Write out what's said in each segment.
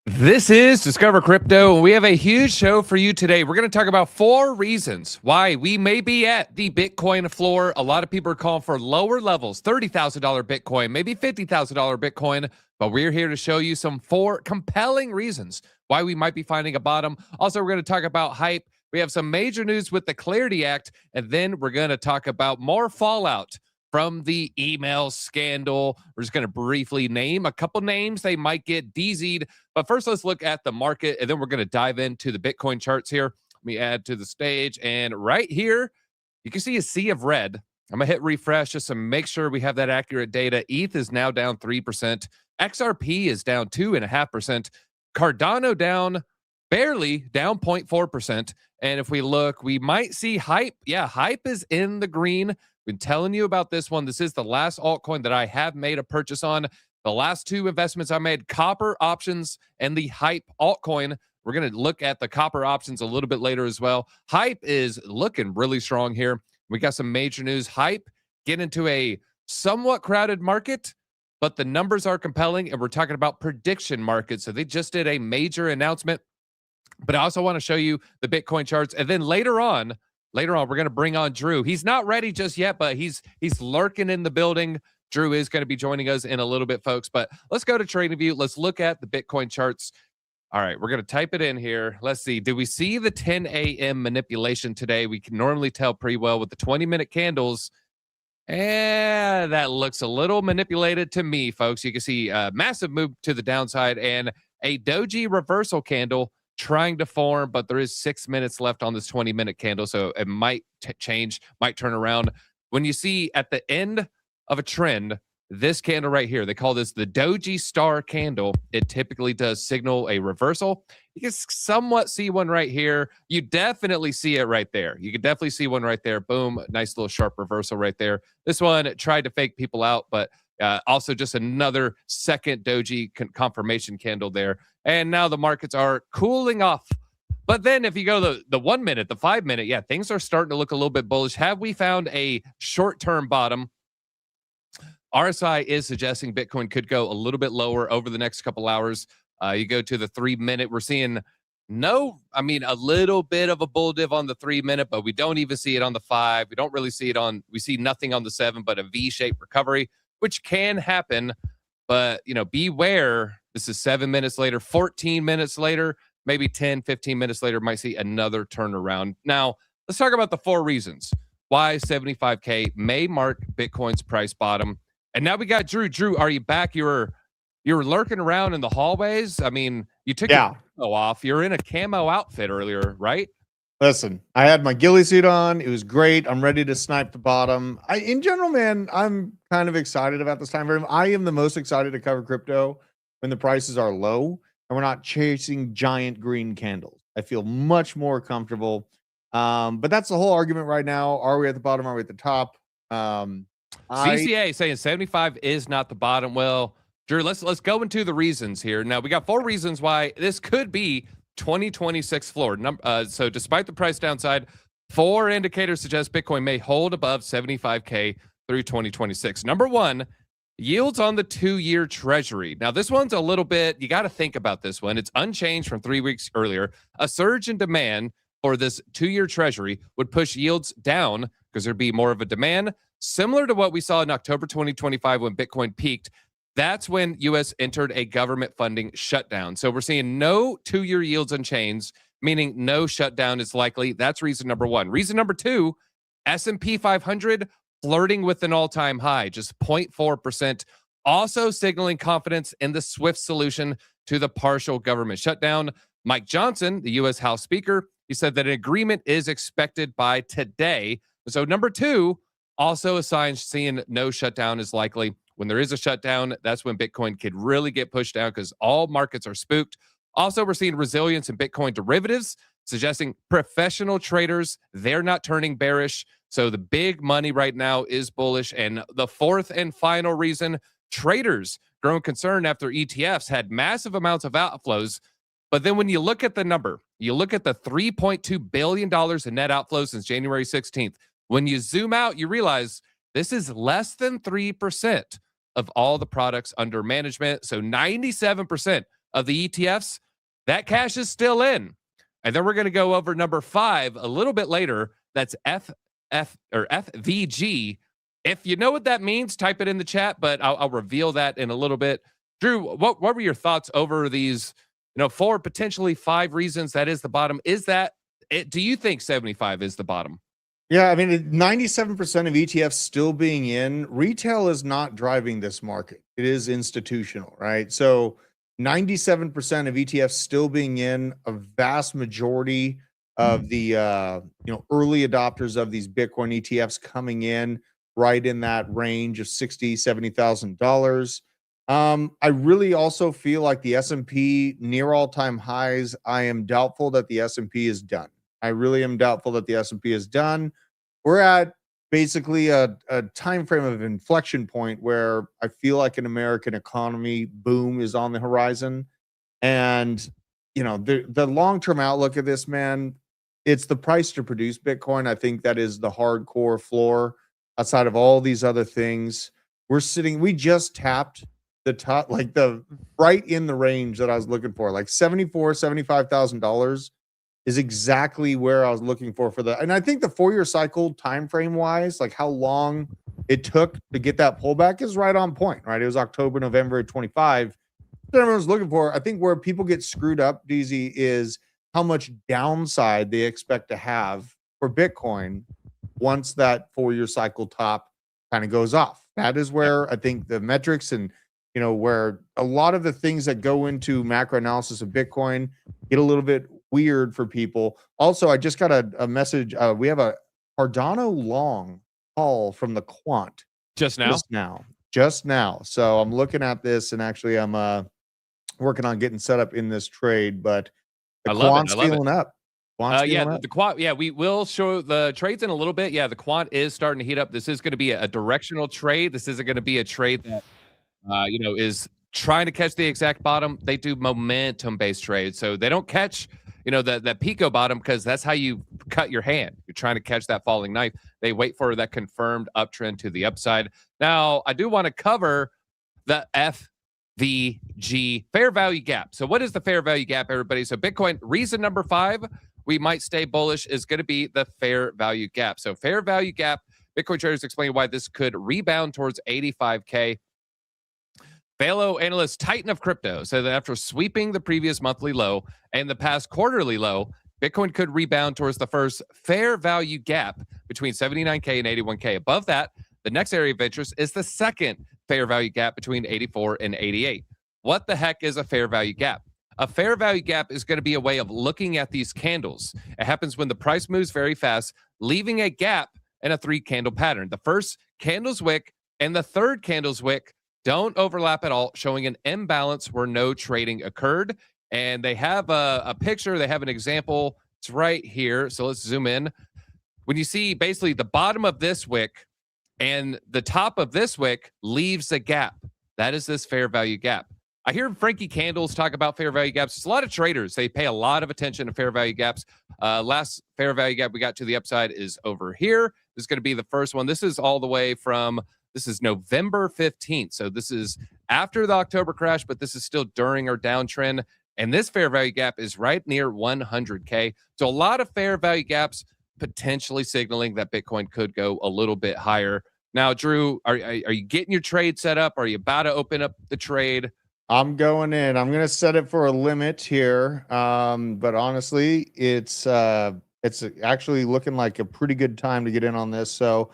This is Discover Crypto, and we have a huge show for you today. We're going to talk about 4 reasons why we may be at the Bitcoin floor. A lot of people are calling for lower levels, $30,000 Bitcoin, maybe $50,000 Bitcoin, but we're here to show you some 4 compelling reasons why we might be finding a bottom. Also, we're going to talk about hype. We have some major news with the Clarity Act, and then we're going to talk about more fallout from the email scandal. We're just going to briefly name a couple names. They might get DZ'd. But first, let's look at the market, and then we're going to dive into the Bitcoin charts here. Let me add to the stage. And right here, you can see a sea of red. I'm going to hit refresh just to make sure we have that accurate data. ETH is now down 3%. XRP is down 2.5%. Cardano down barely, down 0.4%. And if we look, we might see hype. Yeah, hype is in the green. Been telling you about this one. This is the last altcoin that I have made a purchase on. The last 2 investments I made, Copper options and the Hype altcoin. We're going to look at the Copper options a little bit later as well. Hype is looking really strong here. We got some major news. Hype get into a somewhat crowded market, but the numbers are compelling, and we're talking about prediction markets. So they just did a major announcement, but I also want to show you the Bitcoin charts. And then later on, we're going to bring on Drew. He's not ready just yet, but he's lurking in the building. Drew is going to be joining us in a little bit, folks. But let's go to TradingView. Let's look at the Bitcoin charts. All right, we're going to type it in here. Let's see. Did we see the 10 a.m. manipulation today? We can normally tell pretty well with the 20-minute candles. And that looks a little manipulated to me, folks. You can see a massive move to the downside and a Doge reversal candle trying to form, but there is 6 minutes left on this 20-minute candle, so it might change, might turn around. When you see at the end of a trend, this candle right here, they call this the Doge star candle. It typically does signal a reversal. You can somewhat see one right here. You definitely see it right there. You can definitely see one right there. Boom, nice little sharp reversal right there. This one tried to fake people out, but also just another second Doge confirmation candle there. And now the markets are cooling off. But then if you go to the 1 minute, the 5 minute, yeah, things are starting to look a little bit bullish. Have we found a short-term bottom? RSI is suggesting Bitcoin could go a little bit lower over the next couple hours. You go to the 3 minute, we're seeing a little bit of a bull div on the 3 minute, but we don't even see it on the 5. We don't really see it we see nothing on the 7, but a V-shaped recovery, which can happen. But, beware. This is 7 minutes later, 14 minutes later, maybe 10, 15 minutes later, might see another turnaround. Now, let's talk about the 4 reasons why 75K may mark Bitcoin's price bottom. And now we got Drew. Drew, are you back? You were lurking around in the hallways. I mean, you took your camo off. You're in a camo outfit earlier, right? Listen, I had my ghillie suit on. It was great. I'm ready to snipe the bottom. In general, man, I'm kind of excited about this time frame. I am the most excited to cover crypto when the prices are low and we're not chasing giant green candles. I feel much more comfortable. But that's the whole argument right now. Are we at the bottom? Are we at the top? CCA saying 75 is not the bottom. Well, Drew, let's go into the reasons here. Now, we got 4 reasons why this could be 2026 floor. So despite the price downside, 4 indicators suggest Bitcoin may hold above 75K through 2026. Number 1, yields on the 2-year treasury. Now, this one's a little bit, you got to think about this one. It's unchanged from 3 weeks earlier. A surge in demand for this 2-year treasury would push yields down because there'd be more of a demand, similar to what we saw in October 2025 when Bitcoin peaked. That's when U.S. entered a government funding shutdown. So we're seeing no 2-year yields unchanged, meaning no shutdown is likely. That's reason number 1. Reason number 2, S&P 500 flirting with an all-time high, just 0.4%, also signaling confidence in the swift solution to the partial government shutdown. Mike Johnson, the U.S. House Speaker, he said that an agreement is expected by today. So number 2, also a sign seeing no shutdown is likely. When there is a shutdown, that's when Bitcoin could really get pushed down because all markets are spooked. Also, we're seeing resilience in Bitcoin derivatives, suggesting professional traders, they're not turning bearish. So the big money right now is bullish. And the 4th and final reason, traders growing concern after ETFs had massive amounts of outflows. But then when you look at the number, you look at the $3.2 billion in net outflows since January 16th. When you zoom out, you realize this is less than 3% of all the products under management. So 97% of the ETFs, that cash is still in. And then we're going to go over number 5 a little bit later. That's FVG. If you know what that means, type it in the chat, but I'll reveal that in a little bit. Drew, what were your thoughts over these, 4, potentially 5 reasons that is the bottom? Is that it? Do you think 75 is the bottom? Yeah, I mean, 97% of ETFs still being in. Retail is not driving this market. It is institutional, right? So 97% of ETFs still being in, a vast majority of the early adopters of these Bitcoin ETFs coming in right in that range of $60,000-$70,000. I really also feel like the S&P near all-time highs. I am doubtful that the S&P is done. I really am doubtful that the S&P is done. We're at basically a time frame of inflection point where I feel like an American economy boom is on the horizon. And, the long-term outlook of this, man, it's the price to produce Bitcoin. I think that is the hardcore floor outside of all these other things. We just tapped the top, like right in the range that I was looking for, like $75,000 is exactly where I was looking for the. And I think the 4-year cycle time frame wise, like how long it took to get that pullback is right on point, right? It was October, November of 25. What everyone's looking for. I think where people get screwed up, DZ, is how much downside they expect to have for Bitcoin once that 4-year cycle top kind of goes off. That is where I think the metrics and where a lot of the things that go into macro analysis of Bitcoin get a little bit weird for people. Also, I just got a message. We have a Cardano long call from the quant just now. So I'm looking at this, and actually I'm working on getting set up in this trade, but the quant's feeling up. The quant, we will show the trades in a little bit. Yeah, the quant is starting to heat up. This is going to be a directional trade. This isn't going to be a trade that is trying to catch the exact bottom. They do momentum-based trades, so they don't catch that Pico bottom, because that's how you cut your hand. You're trying to catch that falling knife. They wait for that confirmed uptrend to the upside. Now, I do want to cover the FVG, fair value gap. So what is the fair value gap, everybody? So Bitcoin, reason number 5, we might stay bullish, is going to be the fair value gap. So fair value gap, Bitcoin traders explain why this could rebound towards 85K. Fellow analyst Titan of Crypto said that after sweeping the previous monthly low and the past quarterly low, Bitcoin could rebound towards the first fair value gap between 79K and 81K. Above that, the next area of interest is the second fair value gap between 84 and 88. What the heck is a fair value gap? A fair value gap is going to be a way of looking at these candles. It happens when the price moves very fast, leaving a gap in a 3-candle pattern. The first candle's wick and the third candle's wick don't overlap at all, showing an imbalance where no trading occurred. And they have a picture. They have an example. It's right here. So let's zoom in. When you see basically the bottom of this wick and the top of this wick leaves a gap, that is this fair value gap. I hear Frankie Candles talk about fair value gaps. There's a lot of traders. They pay a lot of attention to fair value gaps. Last fair value gap we got to the upside is over here. This is going to be the first one. This is all the way from... This is November 15th. So this is after the October crash, but this is still during our downtrend. And this fair value gap is right near 100K. So a lot of fair value gaps potentially signaling that Bitcoin could go a little bit higher. Now, Drew, are you getting your trade set up? Are you about to open up the trade? I'm going in. I'm going to set it for a limit here. But honestly, it's actually looking like a pretty good time to get in on this. So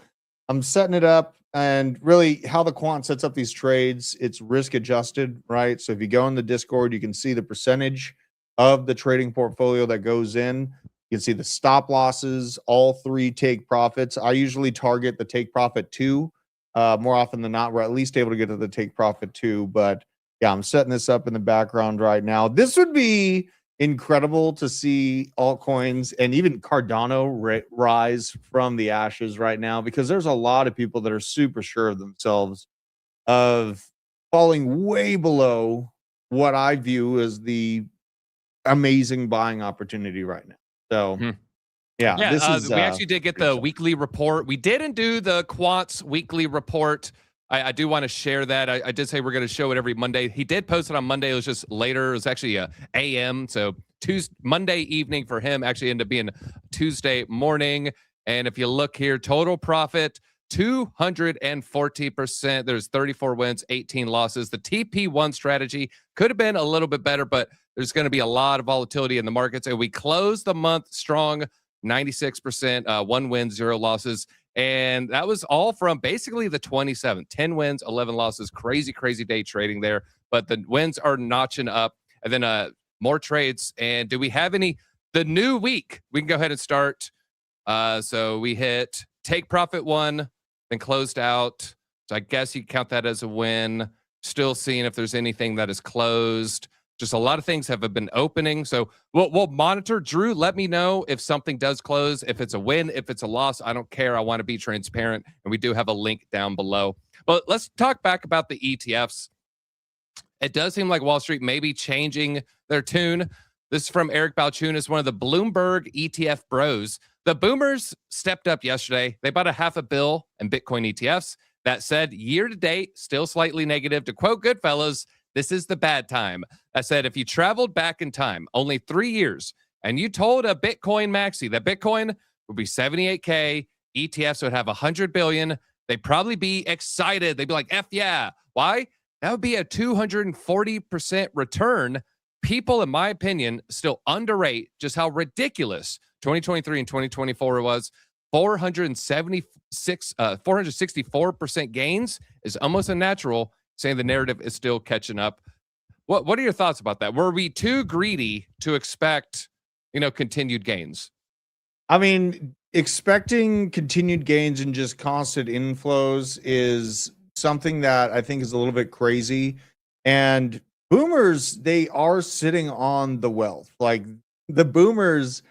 I'm setting it up. And really how the quant sets up these trades, it's risk adjusted, right? So if you go in the Discord, you can see the percentage of the trading portfolio that goes in. You can see the stop losses, all 3 take profits. I usually target the take profit 2. More often than not, we're at least able to get to the take profit 2. But yeah, I'm setting this up in the background right now. This would be incredible to see altcoins and even Cardano rise from the ashes right now, because there's a lot of people that are super sure of themselves of falling way below what I view as the amazing buying opportunity right now. So this is we actually did get the weekly report. We didn't do the quants weekly report I do want to share that. I did say we're going to show it every Monday. He did post it on Monday. It was just later. It was actually a AM. So Monday evening for him actually ended up being Tuesday morning. And if you look here, total profit, 240%. There's 34 wins, 18 losses. The TP1 strategy could have been a little bit better, but there's going to be a lot of volatility in the markets. And we closed the month strong, 96%, 1 win, 0 losses. And that was all from basically the 27th, 10 wins, 11 losses. Crazy, crazy day trading there. But the wins are notching up. And then more trades. And do we have the new week? We can go ahead and start. So we hit take profit 1, then closed out. So I guess you count that as a win. Still seeing if there's anything that is closed. Just a lot of things have been opening. So we'll monitor. Drew, let me know if something does close, if it's a win, if it's a loss. I don't care. I want to be transparent. And we do have a link down below. But let's talk back about the ETFs. It does seem like Wall Street may be changing their tune. This is from Eric Balchunas, one of the Bloomberg ETF bros. The boomers stepped up yesterday. They bought $500 million in Bitcoin ETFs. That said, year to date, still slightly negative. To quote Goodfellas, this is the bad time. I said, if you traveled back in time, only 3 years, and you told a Bitcoin maxi that Bitcoin would be 78K, ETFs would have 100 billion, they'd probably be excited. They'd be like, F yeah. Why? That would be a 240% return. People, in my opinion, still underrate just how ridiculous 2023 and 2024 was. 464% gains is almost unnatural, saying the narrative is still catching up. What are your thoughts about that? Were we too greedy to expect, continued gains? I mean, expecting continued gains and just constant inflows is something that I think is a little bit crazy. And boomers, they are sitting on the wealth. Like the boomers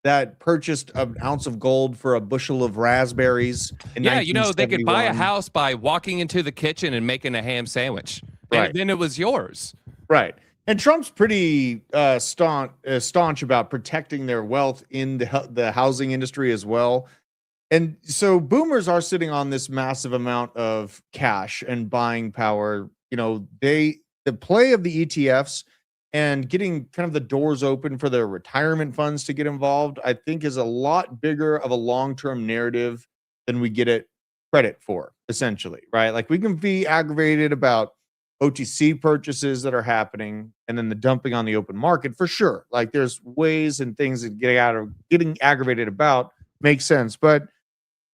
that purchased an ounce of gold for a bushel of raspberries. They could buy a house by walking into the kitchen and making a ham sandwich. Right. And then it was yours. Right. And Trump's pretty staunch about protecting their wealth in the housing industry as well. And so boomers are sitting on this massive amount of cash and buying power. The play of the ETFs and getting kind of the doors open for their retirement funds to get involved, I think is a lot bigger of a long-term narrative than we get it credit for, essentially, right? Like we can be aggravated about OTC purchases that are happening and then the dumping on the open market for sure. Like there's ways and things that getting aggravated about makes sense. But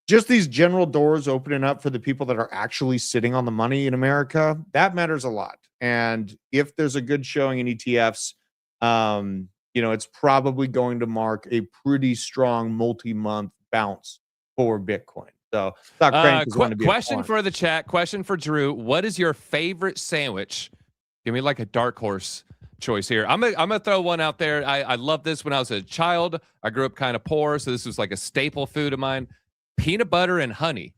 just these general doors opening up for the people that are actually sitting on the money in America, that matters a lot. And if there's a good showing in ETFs, it's probably going to mark a pretty strong multi-month bounce for Bitcoin. So, question for the chat. Question for Drew. What is your favorite sandwich? Give me like a dark horse choice here. I'm gonna throw one out there. I love this when I was a child. I grew up kind of poor, so this was like a staple food of mine. Peanut butter and honey.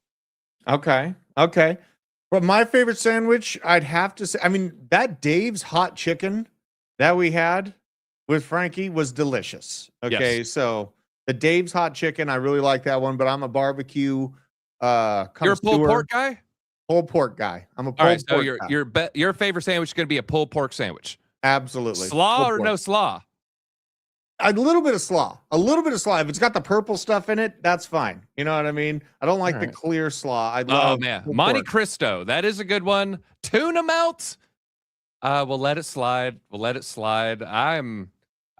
Okay. But my favorite sandwich, I'd have to say, that Dave's hot chicken that we had with Frankie was delicious. Okay, yes. So the Dave's hot chicken, I really like that one, but I'm a barbecue You're a pulled pork guy? Pulled pork guy. I'm a pulled pork guy. Your favorite sandwich is going to be a pulled pork sandwich. Absolutely. Slaw or no slaw? A little bit of slaw. If it's got the purple stuff in it, that's fine. You know what I mean? I don't like the clear slaw. I love Monte Cristo. That is a good one. Tuna melt. We'll let it slide. I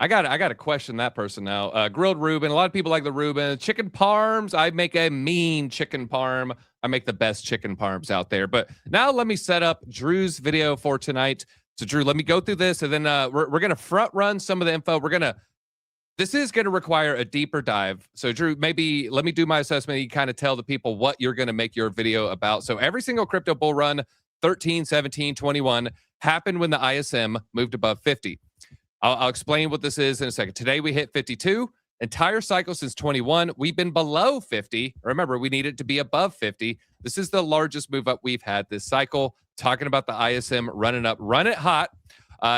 got to question that person now. Grilled Reuben. A lot of people like the Reuben. Chicken parms. I make a mean chicken parm. I make the best chicken parms out there. But now let me set up Drew's video for tonight. So Drew, let me go through this, and then we're going to front run some of the info. This is going to require a deeper dive. So Drew, maybe let me do my assessment. You kind of tell the people what you're going to make your video about. So every single crypto bull run, 13, 17, 21, happened when the ISM moved above 50. I'll explain what this is in a second. Today we hit 52. Entire cycle since 21, we've been below 50. Remember, we need it to be above 50. This is the largest move up we've had this cycle. Talking about the ISM running up, run it hot.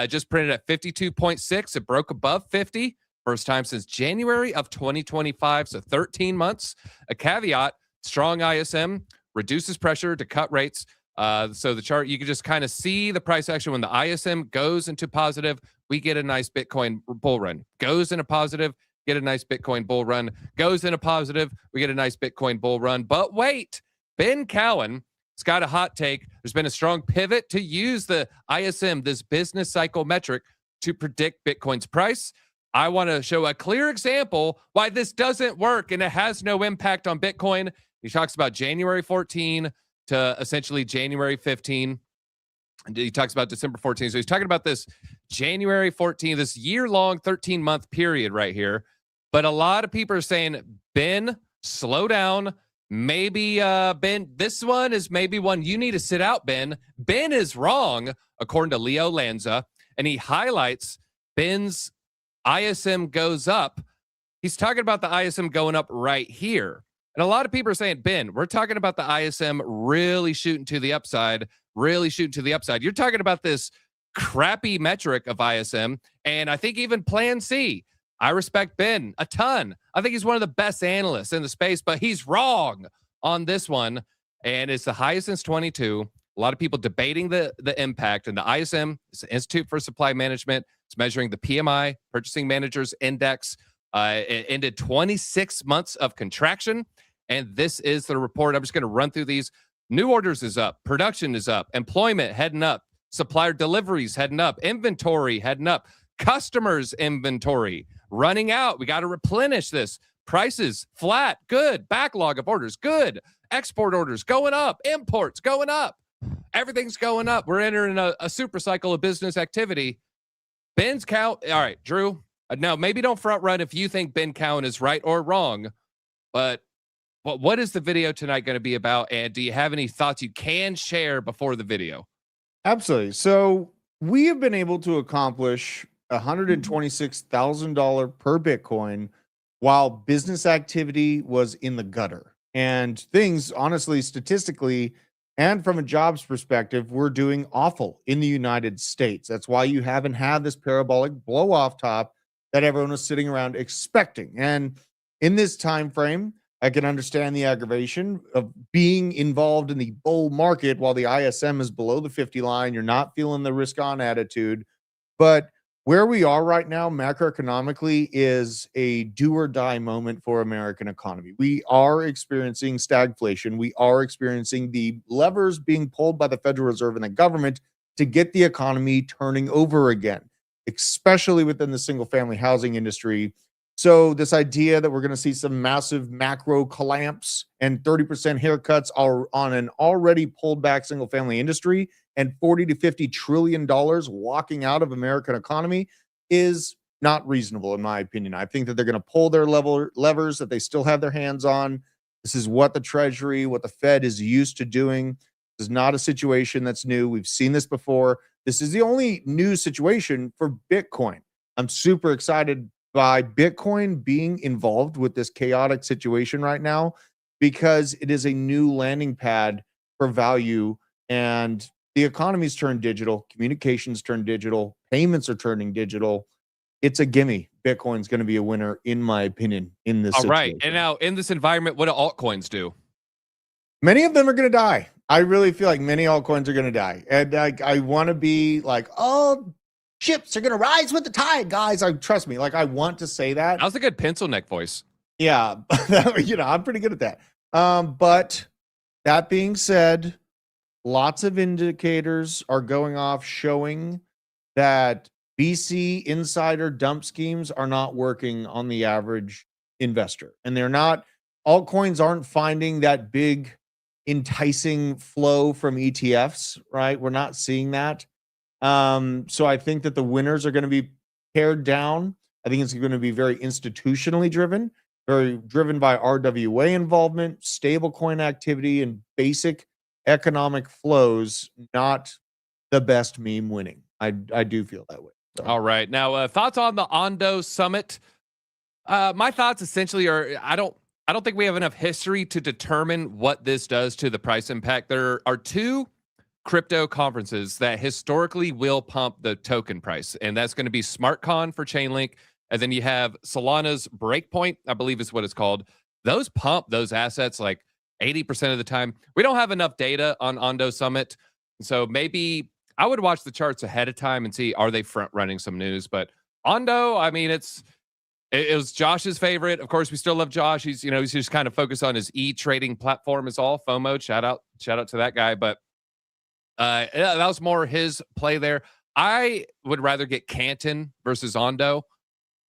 Just printed at 52.6. It broke above 50. First time since January of 2025, so 13 months. A caveat, strong ISM reduces pressure to cut rates. So the chart, you can just kind of see the price action when the ISM goes into positive, we get a nice Bitcoin bull run. Goes into positive, get a nice Bitcoin bull run. Goes into positive, we get a nice Bitcoin bull run. But wait, Ben Cowan has got a hot take. There's been a strong pivot to use the ISM, this business cycle metric, to predict Bitcoin's price. I want to show a clear example why this doesn't work and it has no impact on Bitcoin. He talks about January 14 to essentially January 15. And he talks about December 14. So he's talking about this January 14, this year-long 13-month period right here. But a lot of people are saying, Ben, slow down. Maybe, Ben, this one is maybe one you need to sit out, Ben. Ben is wrong, according to Leo Lanza. And he highlights Ben's ISM goes up. He's talking about the ISM going up right here. And a lot of people are saying, Ben, we're talking about the ISM really shooting to the upside, really shooting to the upside. You're talking about this crappy metric of ISM. And I think even Plan C, I respect Ben a ton. I think he's one of the best analysts in the space, but he's wrong on this one. And it's the highest since 22. A lot of people debating the impact. And the ISM is the Institute for Supply Management. It's measuring the PMI, Purchasing Managers Index. It ended 26 months of contraction. And this is the report. I'm just going to run through these. New orders is up. Production is up. Employment heading up. Supplier deliveries heading up. Inventory heading up. Customers inventory running out. We got to replenish this. Prices flat. Good. Backlog of orders. Good. Export orders going up. Imports going up. Everything's going up. We're entering a super cycle of business activity. Ben's count. All right, Drew. Now, maybe don't front run if you think Ben Cowan is right or wrong, but what is the video tonight going to be about? And do you have any thoughts you can share before the video? Absolutely. So we have been able to accomplish $126,000 per Bitcoin while business activity was in the gutter. And things, honestly, statistically, and from a jobs perspective, we're doing awful in the United States. That's why you haven't had this parabolic blow off top that everyone was sitting around expecting. And in this time frame, I can understand the aggravation of being involved in the bull market while the ISM is below the 50 line. You're not feeling the risk on attitude. But where we are right now, macroeconomically, is a do or die moment for American economy. We are experiencing stagflation. We are experiencing the levers being pulled by the Federal Reserve and the government to get the economy turning over again, especially within the single-family housing industry. So this idea that we're going to see some massive macro collapse and 30% haircuts are on an already pulled back single-family industry and $40 to $50 trillion walking out of American economy is not reasonable, in my opinion. I think that they're going to pull their levers that they still have their hands on. This is what the Treasury, what the Fed is used to doing. This is not a situation that's new. We've seen this before. This is the only new situation for Bitcoin. I'm super excited by Bitcoin being involved with this chaotic situation right now because it is a new landing pad for value, and the economy's turned digital, communications turned digital, payments are turning digital. It's a gimme. Bitcoin's going to be a winner, in my opinion, in this situation. All right. And now in this environment, what do altcoins do? Many of them are going to die. I really feel like many altcoins are going to die. And I want to be like, oh, ships are going to rise with the tide, guys. Trust me. Like, I want to say that. That was a good pencil neck voice. Yeah. I'm pretty good at that. But that being said, lots of indicators are going off showing that BC insider dump schemes are not working on the average investor. And altcoins aren't finding that big enticing flow from ETFs, right? We're not seeing that. So I think that the winners are going to be pared down. I think it's going to be very institutionally driven, very driven by RWA involvement, stablecoin activity, and basic economic flows, not the best meme winning. I do feel that way. So. All right. Now, thoughts on the Ondo Summit. My thoughts essentially are, I don't think we have enough history to determine what this does to the price impact. There are two crypto conferences that historically will pump the token price, and that's going to be SmartCon for Chainlink, and then you have Solana's Breakpoint, I believe is what it's called. Those pump those assets like 80% of the time. We don't have enough data on Ondo Summit. So maybe I would watch the charts ahead of time and see, are they front running some news? But Ondo, I mean, it was Josh's favorite. Of course, we still love Josh. He's just kind of focused on his e-trading platform is all FOMO. Shout out to that guy. But that was more his play there. I would rather get Canton versus Ondo.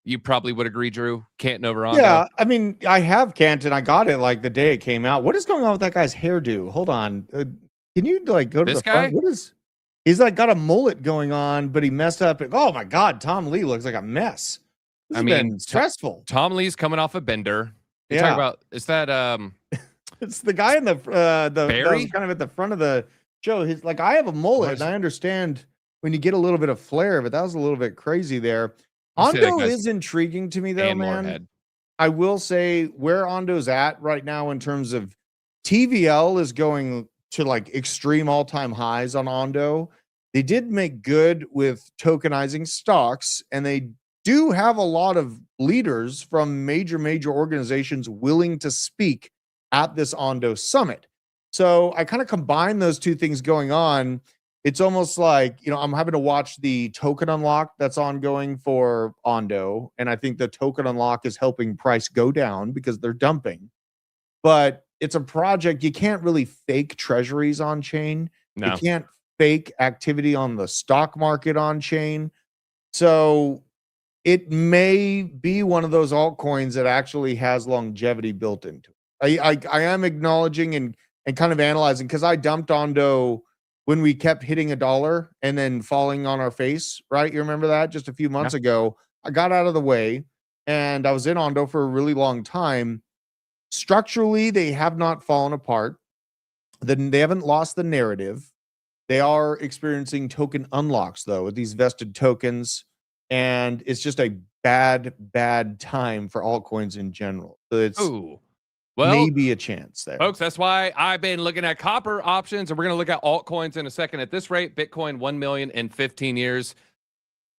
You probably would agree, Drew. Canton over Ondo. Yeah, I mean, I have Canton. I got it like the day it came out. What is going on with that guy's hairdo? Hold on. Can you like go to This the front? guy? He's like got a mullet going on, but he messed up. Oh my God, Tom Lee looks like a mess. This has been stressful. Tom Lee's coming off a bender. You Yeah. talk about, is that It's the guy in the Barry? kind of at the front of the show. He's like, I have a mullet, and I understand when you get a little bit of flair, but that was a little bit crazy there. Ondo is intriguing to me, though, man. Moorhead. I will say where Ondo's at right now in terms of TVL is going to like extreme all-time highs on Ondo. They did make good with tokenizing stocks, and they do have a lot of leaders from major organizations willing to speak at this Ondo summit. So I kind of combine those two things going on. It's almost like, I'm having to watch the token unlock that's ongoing for Ondo. And I think the token unlock is helping price go down because they're dumping. But it's a project. You can't really fake treasuries on chain. No. You can't fake activity on the stock market on chain. So it may be one of those altcoins that actually has longevity built into it. I am acknowledging and kind of analyzing, because I dumped Ondo when we kept hitting $1 and then falling on our face, right? You remember that just a few months ago? I got out of the way and I was in Ondo for a really long time. Structurally, they have not fallen apart. They haven't lost the narrative. They are experiencing token unlocks, though, with these vested tokens. And it's just a bad time for altcoins in general. So it's maybe a chance there. Folks, that's why I've been looking at copper options, and we're going to look at altcoins in a second. At this rate, Bitcoin 1 million in 15 years.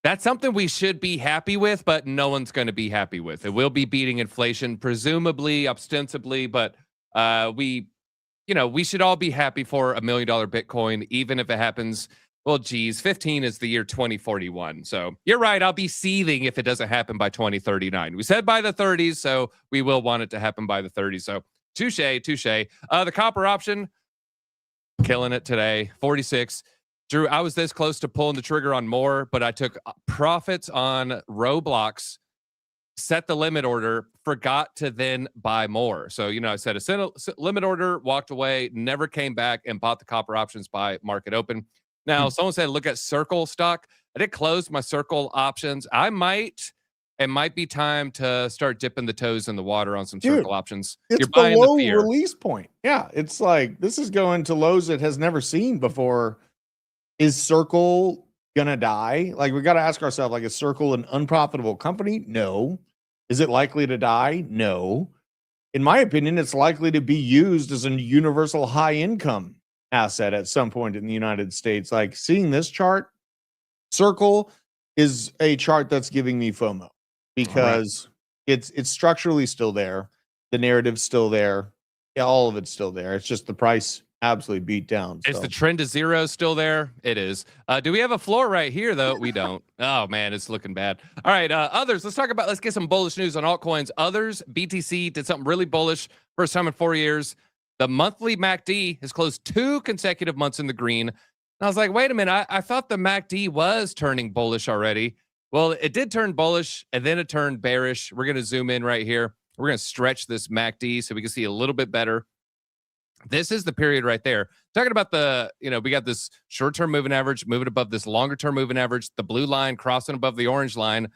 That's something we should be happy with, but no one's going to be happy with. It will be beating inflation, presumably, ostensibly, but we should all be happy for $1 million Bitcoin, even if it happens. Well, geez, 15 is the year 2041. So you're right. I'll be seething if it doesn't happen by 2039. We said by the 30s, so we will want it to happen by the 30s. So touche. The copper option, killing it today, 46. Drew, I was this close to pulling the trigger on more, but I took profits on Roblox, set the limit order, forgot to then buy more. So, I set a limit order, walked away, never came back, and bought the copper options by market open. Now, someone said, look at Circle stock. I did close my Circle options. It might be time to start dipping the toes in the water on some Circle options. It's below release point. Yeah, it's like, this is going to lows it has never seen before. Is Circle going to die? Like, we got to ask ourselves, like, is Circle an unprofitable company? No. Is it likely to die? No. In my opinion, it's likely to be used as a universal high income asset at some point in the United States. Like, seeing this chart, Circle is a chart that's giving me FOMO because it's structurally still there. The narrative's still there. Yeah, all of it's still there. It's just the price absolutely beat down. Is the trend to zero still there? It is. Do we have a floor right here, though? We don't. Oh, man, it's looking bad. All right, others. Let's get some bullish news on altcoins. Others, BTC did something really bullish. First time in 4 years. The monthly MACD has closed 2 consecutive months in the green. And I was like, wait a minute. I thought the MACD was turning bullish already. Well, it did turn bullish, and then it turned bearish. We're going to zoom in right here. We're going to stretch this MACD so we can see a little bit better. This is the period right there. Talking about we got this short-term moving average moving above this longer-term moving average. The blue line crossing above the orange line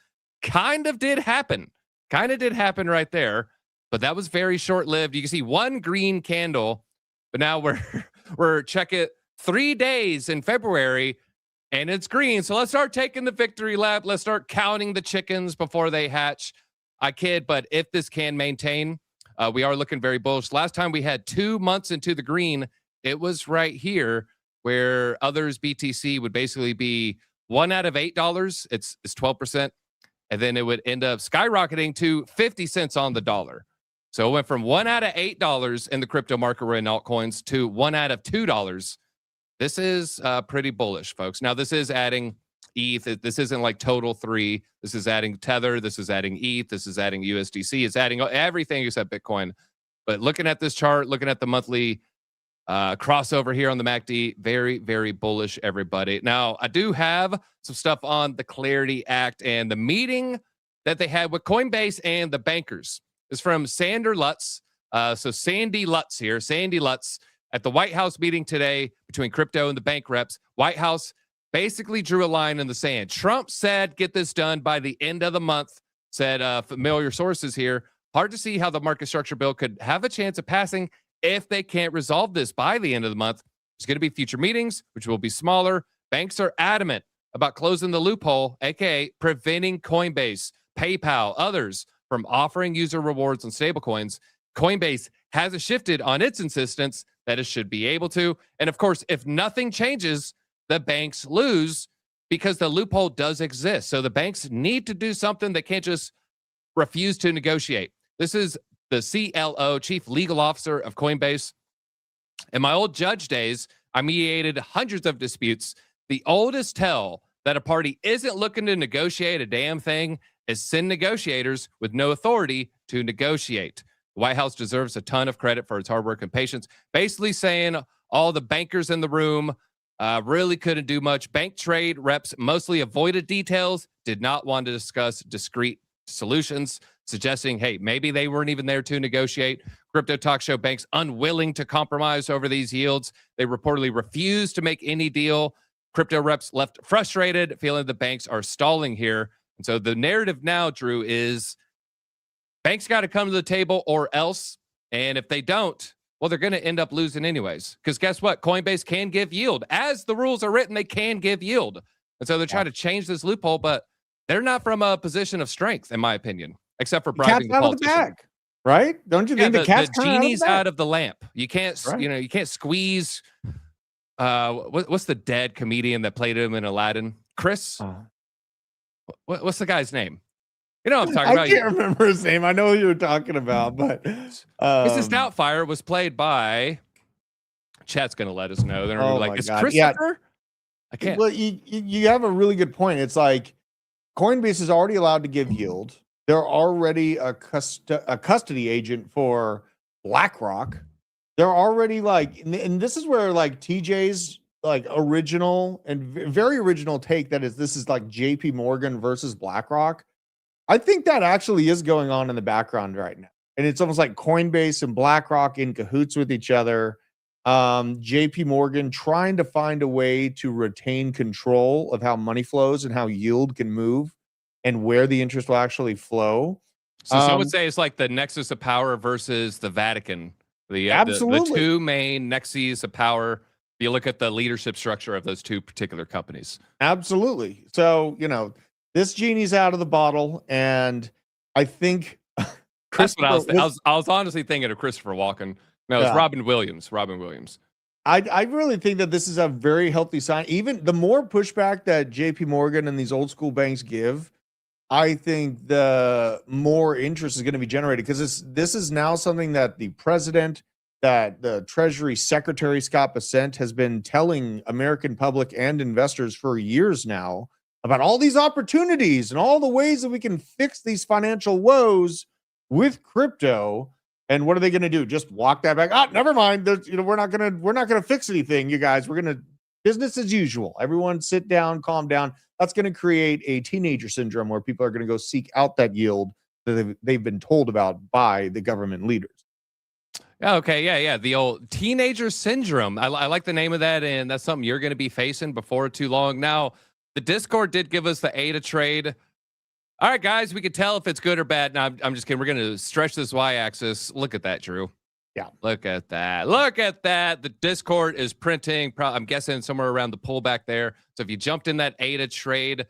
kind of did happen right there. But that was very short-lived. You can see one green candle, but now we're checking 3 days in February, and it's green. So let's start taking the victory lap. Let's start counting the chickens before they hatch. I kid, but if this can maintain, we are looking very bullish. Last time we had 2 months into the green, it was right here where others BTC would basically be $1 out of $8. It's 12%, and then it would end up skyrocketing to 50 cents on the dollar. So it went from 1 out of $8 in the crypto market in altcoins to 1 out of $2. This is pretty bullish, folks. Now, this is adding ETH. This isn't like total 3. This is adding Tether. This is adding ETH. This is adding USDC. It's adding everything except Bitcoin. But looking at this chart, looking at the monthly crossover here on the MACD, very, very bullish, everybody. Now, I do have some stuff on the Clarity Act and the meeting that they had with Coinbase and the bankers. It's from Sander Lutz. So Sandy Lutz here. Sandy Lutz at the White House meeting today between crypto and the bank reps. White House basically drew a line in the sand. Trump said, get this done by the end of the month, said familiar sources here. Hard to see how the market structure bill could have a chance of passing if they can't resolve this by the end of the month. There's going to be future meetings, which will be smaller. Banks are adamant about closing the loophole, aka preventing Coinbase, PayPal, others from offering user rewards on stablecoins. Coinbase hasn't shifted on its insistence that it should be able to. And of course, if nothing changes, the banks lose because the loophole does exist. So the banks need to do something. They can't just refuse to negotiate. This is the CLO, Chief Legal Officer of Coinbase. In my old judge days, I mediated hundreds of disputes. The oldest tell that a party isn't looking to negotiate a damn thing is send negotiators with no authority to negotiate. The White House deserves a ton of credit for its hard work and patience. Basically saying all the bankers in the room really couldn't do much. Bank trade reps mostly avoided details, did not want to discuss discrete solutions, suggesting, hey, maybe they weren't even there to negotiate. Crypto talk show banks unwilling to compromise over these yields. They reportedly refused to make any deal. Crypto reps left frustrated, feeling the banks are stalling here. And so the narrative now, Drew, is banks got to come to the table or else. And if they don't, well, they're going to end up losing anyways. Because guess what? Coinbase can give yield. As the rules are written, they can give yield. And so they're trying to change this loophole, but they're not from a position of strength, in my opinion, except for bribing the politician. Out of the bag, right? Don't you think the cat's the genie's out of the lamp? You can't, you can't squeeze. What's the dead comedian that played him in Aladdin? Chris. What's the guy's name? You know what I'm talking about. I can't remember his name. I know who you're talking about, but Mrs. Doubtfire was played by. Chat's gonna let us know. They're like, it's Christopher. Yeah. I can't. Well, you have a really good point. It's like Coinbase is already allowed to give yield. They're already a custody agent for BlackRock. They're already like, and this is where like TJ's like original and very original take that is this is like JP Morgan versus BlackRock. I think that actually is going on in the background right now. And it's almost like Coinbase and BlackRock in cahoots with each other. JP Morgan trying to find a way to retain control of how money flows and how yield can move and where the interest will actually flow. So some would say it's like the nexus of power versus the Vatican. The two main nexuses of power. You look at the leadership structure of those two particular companies. Absolutely. So, this genie's out of the bottle, and I think that's what I was honestly thinking of Christopher Walken. No, it's Robin Williams. Robin Williams. I really think that this is a very healthy sign. Even the more pushback that JP Morgan and these old school banks give, I think the more interest is going to be generated because this is now something that the president, that the Treasury Secretary Scott Bessent has been telling American public and investors for years now about all these opportunities and all the ways that we can fix these financial woes with crypto. And what are they going to do? Just walk that back? Never mind. We're not going to fix anything, you guys. We're going to business as usual. Everyone sit down, calm down. That's going to create a teenager syndrome where people are going to go seek out that yield that they've been told about by the government leaders. Okay, yeah. The old teenager syndrome. I like the name of that, and that's something you're going to be facing before too long. Now, the Discord did give us the ADA trade. All right, guys, we can tell if it's good or bad. No, I'm just kidding. We're going to stretch this y-axis. Look at that, Drew. Yeah. Look at that. Look at that. The Discord is printing. I'm guessing somewhere around the pullback there. So if you jumped in that ADA trade,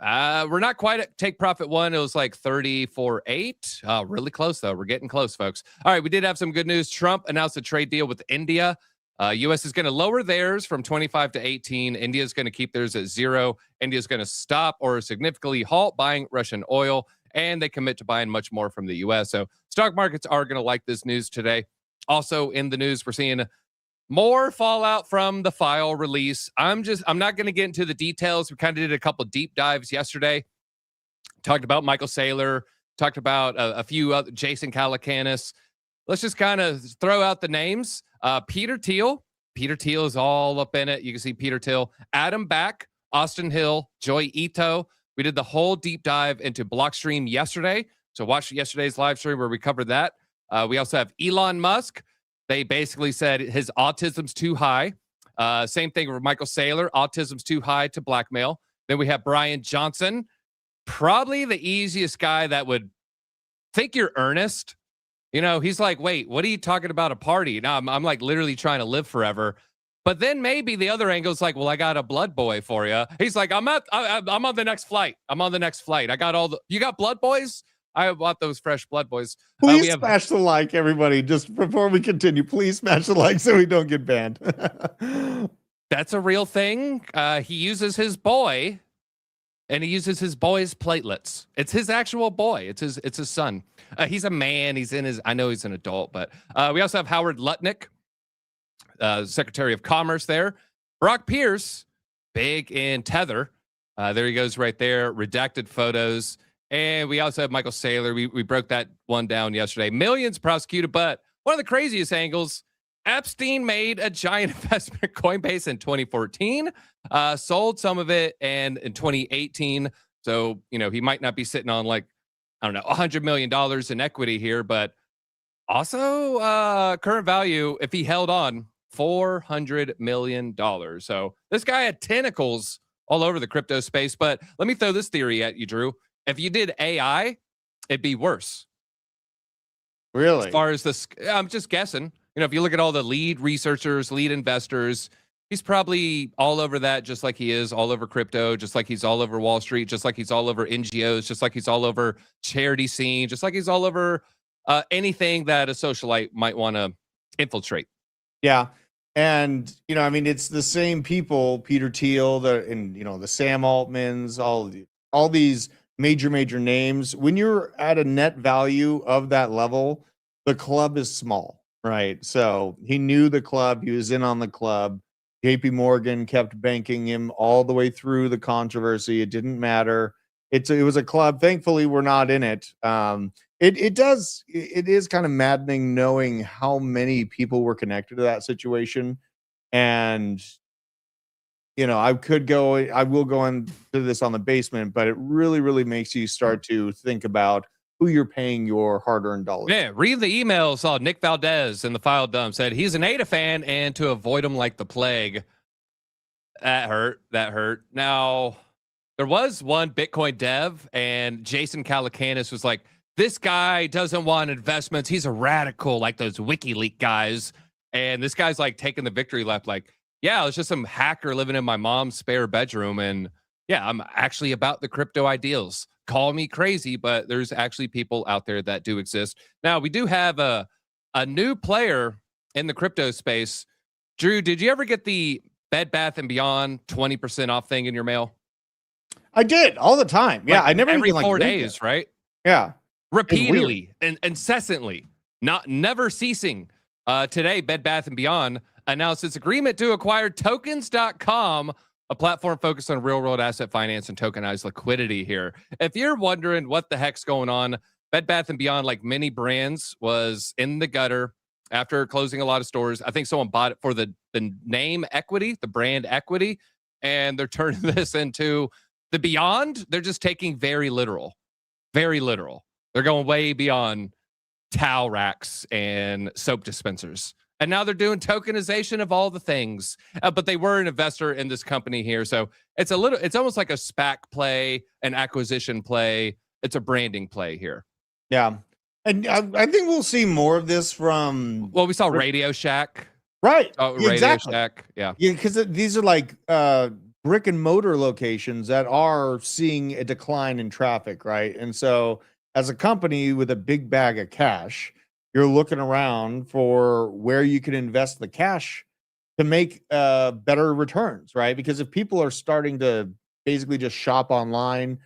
we're not quite at take profit one. It was like 34.8. Really close, though. We're getting close, folks. All right, we did have some good news. Trump announced a trade deal with India. U.S. is going to lower theirs from 25 to 18. India is going to keep theirs at 0. India is going to stop or significantly halt buying Russian oil. and they commit to buying much more from the U.S. So stock markets are going to like this news today. Also in the news, we're seeing more fallout from the file release. I'm not going to get into the details. We kind of did a couple deep dives yesterday. Talked about Michael Saylor, talked about a few other, Jason Calacanis. Let's just kind of throw out the names. Peter Thiel. Peter Thiel is all up in it. You can see Peter Thiel, Adam Back, Austin Hill, Joy Ito. We did the whole deep dive into Blockstream yesterday. So watch yesterday's live stream where we covered that. We also have Elon Musk. They basically said his autism's too high. Same thing with Michael Saylor. Autism's too high to blackmail. Then we have Brian Johnson. Probably the easiest guy that would think you're earnest. You know, he's like, wait, what are you talking about a party? Now I'm like literally trying to live forever. But then maybe the other angle is like, well, I got a blood boy for you. He's like, I'm on the next flight. I'm on the next flight. I got you got blood boys? I bought those fresh blood boys. Please smash the like, everybody. Just before we continue, please smash the like so we don't get banned. That's a real thing. He uses his boy, and he uses his boy's platelets. It's his actual boy. It's his son. He's a man. I know he's an adult, but we also have Howard Lutnick, Secretary of Commerce there. Brock Pierce, big in Tether. There he goes right there. Redacted photos. And we also have Michael Saylor. We broke that one down yesterday. Millions prosecuted, but one of the craziest angles, Epstein made a giant investment in Coinbase in 2014, sold some of it, and in 2018. So, you know, he might not be sitting on like, I don't know, $100 million in equity here, but also current value, if he held on, $400 million. So this guy had tentacles all over the crypto space. But let me throw this theory at you, Drew. If you did AI, it'd be worse. Really? As far as this, I'm just guessing. You know, if you look at all the lead researchers, lead investors, he's probably all over that, just like he is all over crypto, just like he's all over Wall Street, just like he's all over NGOs, just like he's all over charity scene, just like he's all over anything that a socialite might want to infiltrate. Yeah. And, you know, I mean, it's the same people, Peter Thiel, and, you know, the Sam Altmans, all these major names. When you're at a net value of that level, the club is small, right? So he knew the club. He was in on the club. JP Morgan kept banking him all the way through the controversy. It didn't matter. It was a club. Thankfully, we're not in it. It is kind of maddening knowing how many people were connected to that situation. And, you know, I will go into this on the basement, but it really makes you start to think about who you're paying your hard-earned dollars. Yeah, read the email. Saw Nick Valdez in the file dump said he's an ADA fan and to avoid him like the plague. That hurt. Now, there was one Bitcoin dev, and Jason Calacanis was like, this guy doesn't want investments. He's a radical, like those WikiLeaks guys. And this guy's like taking the victory lap, like, yeah, it's just some hacker living in my mom's spare bedroom. And yeah, I'm actually about the crypto ideals. Call me crazy, but there's actually people out there that do exist. Now, we do have a new player in the crypto space. Drew, did you ever get the Bed Bath & Beyond 20% off thing in your mail? I did all the time. Yeah, like I never every even, 4 days, right? Yeah, repeatedly and incessantly, never ceasing. Today, Bed Bath & Beyond announced its agreement to acquire tokens.com, a platform focused on real-world asset finance and tokenized liquidity here. If you're wondering what the heck's going on, Bed Bath & Beyond, like many brands, was in the gutter after closing a lot of stores. I think someone bought it for the name equity, the brand equity, and they're turning this into the Beyond. They're just taking very literal. They're going way beyond towel racks and soap dispensers. And now they're doing tokenization of all the things. But they were an investor in this company here. So it's almost like a SPAC play, an acquisition play. It's a branding play here. Yeah. And I think we'll see more of this from... Well, we saw Radio Shack. Right. Radio exactly. Shack. Yeah. Yeah, because these are like brick and mortar locations that are seeing a decline in traffic, right? And so as a company with a big bag of cash, you're looking around for where you can invest the cash to make better returns, right? Because if people are starting to basically just shop online,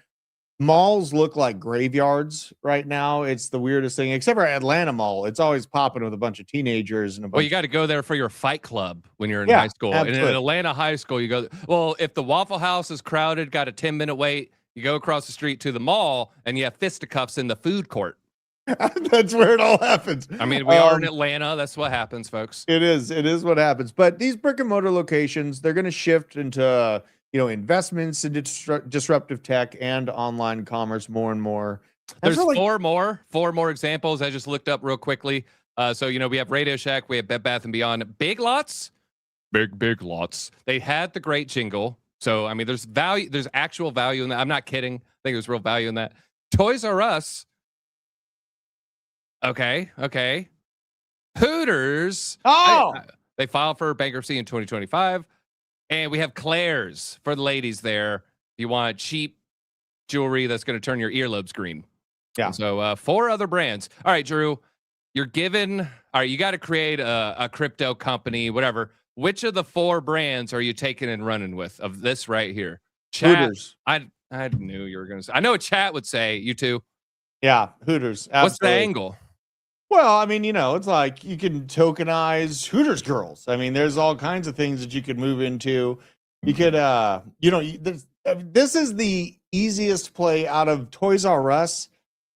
malls look like graveyards right now. It's the weirdest thing, except for Atlanta Mall. It's always popping with a bunch of teenagers and a bunch. Well, you got to go there for your fight club when you're in Yeah, high school. absolutely. And in Atlanta high school, you go, well, if the Waffle House is crowded, got a 10-minute wait, you go across the street to the mall and you have fisticuffs in the food court. That's where it all happens. I mean, we are in Atlanta. That's what happens, folks. It is what happens. But these brick and mortar locations, they're going to shift into, investments in disruptive tech and online commerce more and more. There's four more examples I just looked up real quickly. So, we have Radio Shack, we have Bed Bath & Beyond. Big Lots, big lots. They had the great jingle. So, I mean, there's value. There's actual value in that. I'm not kidding. I think there's real value in that. Toys R Us. Okay. Hooters. Oh! They filed for bankruptcy in 2025. And we have Claire's for the ladies there. If you want cheap jewelry that's going to turn your earlobes green. Yeah. And so 4 other brands. All right, Drew, you got to create a crypto company, whatever. Which of the 4 brands are you taking and running with of this right here? Chat. Hooters. I knew you were going to say. I know what chat would say. You too. Yeah, Hooters. Absolutely. What's the angle? Well, I mean, it's like you can tokenize Hooters girls. I mean, there's all kinds of things that you could move into. You could, this is the easiest play out of Toys R Us.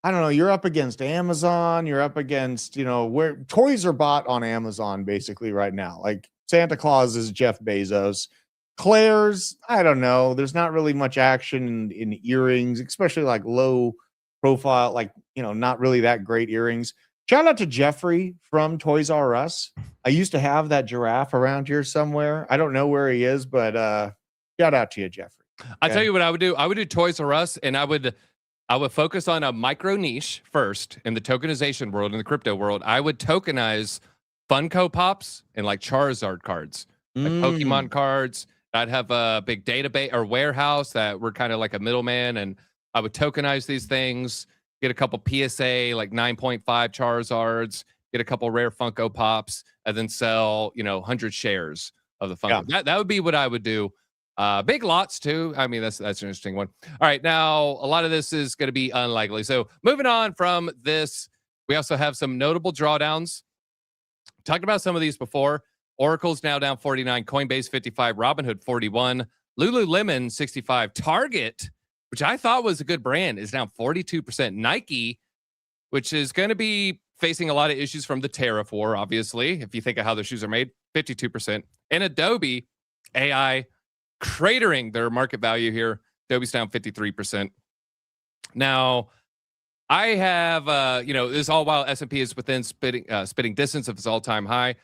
I don't know. You're up against Amazon. You're up against, where toys are bought on Amazon basically right now. Like Santa Claus is Jeff Bezos. Claire's, I don't know. There's not really much action in earrings, especially like low profile, like, not really that great earrings. Shout out to Jeffrey from Toys R Us. I used to have that giraffe around here somewhere. I don't know where he is, but shout out to you, Jeffrey. I'll tell you what I would do. I would do Toys R Us, and I would focus on a micro niche first in the tokenization world, in the crypto world. I would tokenize Funko Pops and like Charizard cards, like Pokemon cards. I'd have a big database or warehouse that we're kind of like a middleman, and I would tokenize these things, get a couple PSA like 9.5 Charizards, get a couple rare Funko Pops, and then sell 100 shares of the Funko. Yeah. That would be what I would do. Big Lots too. I mean, that's an interesting one. All right, now a lot of this is going to be unlikely. So moving on from this, we also have some notable drawdowns. Talked about some of these before. Oracle's now down 49, Coinbase 55, Robinhood 41, Lululemon 65, Target, which I thought was a good brand, is down 42%. Nike, which is going to be facing a lot of issues from the tariff war, obviously, if you think of how the shoes are made, 52%. And Adobe, AI, cratering their market value here. Adobe's down 53%. Now, I have, this all while S&P is within spitting distance of its all-time high.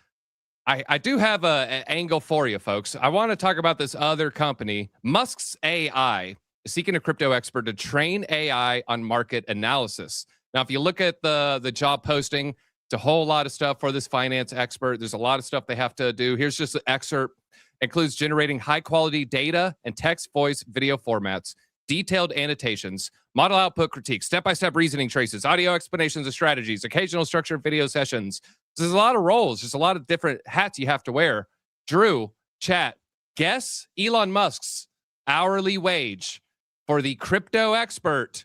I do have an angle for you, folks. I want to talk about this other company. Musk's AI is seeking a crypto expert to train AI on market analysis. Now, if you look at the job posting, it's a whole lot of stuff for this finance expert. There's a lot of stuff they have to do. Here's just an excerpt. Includes generating high-quality data and text, voice, video formats, detailed annotations, model output critiques, step-by-step reasoning traces, audio explanations of strategies, occasional structured video sessions. There's a lot of roles. There's a lot of different hats you have to wear. Drew, chat, guess Elon Musk's hourly wage for the crypto expert.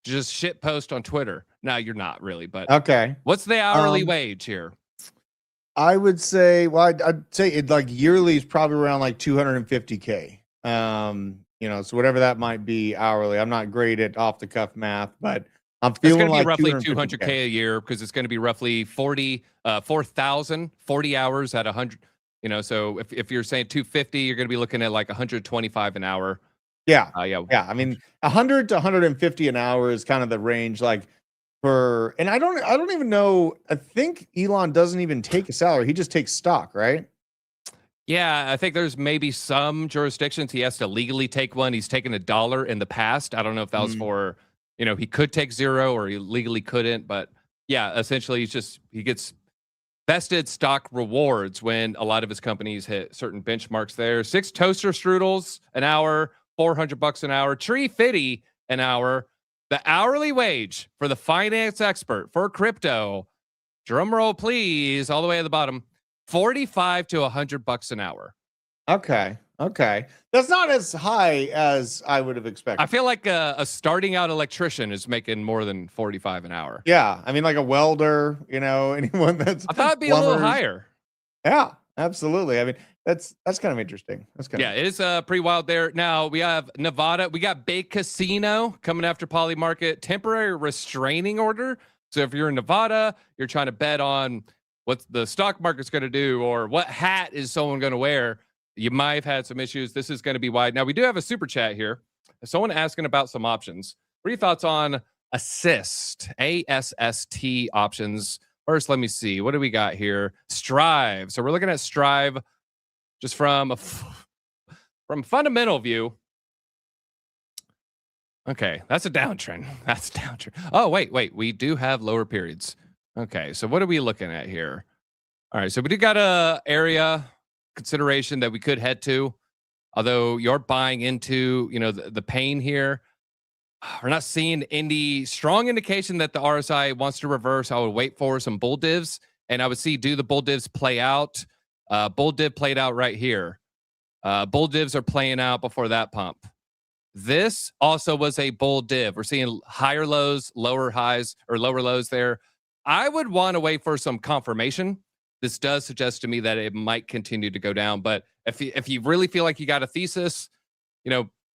Just shit post on Twitter. No, you're not really, but okay. What's the hourly wage here? I would say, I'd say it like yearly is probably around like 250K. So whatever that might be hourly. I'm not great at off the cuff math, but I'm feeling like roughly 200K a year because it's going to be roughly 4,000, 40 hours at 100. So if you're saying 250, you're going to be looking at like 125 an hour. Yeah. I mean, 100 to 150 an hour is kind of the range. Like and I don't even know. I think Elon doesn't even take a salary. He just takes stock, right? Yeah, I think there's maybe some jurisdictions he has to legally take one. He's taken $1 in the past. I don't know if that was for, he could take 0 or he legally couldn't. But yeah, essentially he gets vested stock rewards when a lot of his companies hit certain benchmarks there. 6 toaster strudels an hour, $400 an hour, tree fitty an hour. The hourly wage for the finance expert for crypto, drum roll please, all the way at the bottom, $45 to $100 an hour. Okay. Okay. That's not as high as I would have I expected. feel like a starting out electrician is making more than 45 an hour. Yeah. I mean, like a welder, anyone that's I thought it'd be a little plumbers. higher. Yeah, absolutely. I mean, that's kind of interesting. Yeah, it is pretty wild there. Now we have Nevada. We got Big Casino coming after Poly Market. Temporary restraining order. So if you're in Nevada, you're trying to bet on what the stock market's going to do or what hat is someone going to wear. You might have had some issues. This is going to be wide. Now we do have a super chat here. Someone asking about some options. What are your thoughts on assist, ASST options? First, let me see. What do we got here? Strive. So we're looking at Strive just from a fundamental view. Okay, that's a downtrend. That's a downtrend. Oh, wait. We do have lower periods. Okay, so what are we looking at here? All right, so we do got a area consideration that we could head to. Although you're buying into, the pain here. We're not seeing any strong indication that the RSI wants to reverse. I would wait for some bull divs, and I would see do the bull divs play out. Bull div played out right here. Bull divs are playing out before that pump. This also was a bull div. We're seeing higher lows, lower highs, or lower lows there. I would want to wait for some confirmation. This does suggest to me that it might continue to go down. But if you really feel like you got a thesis,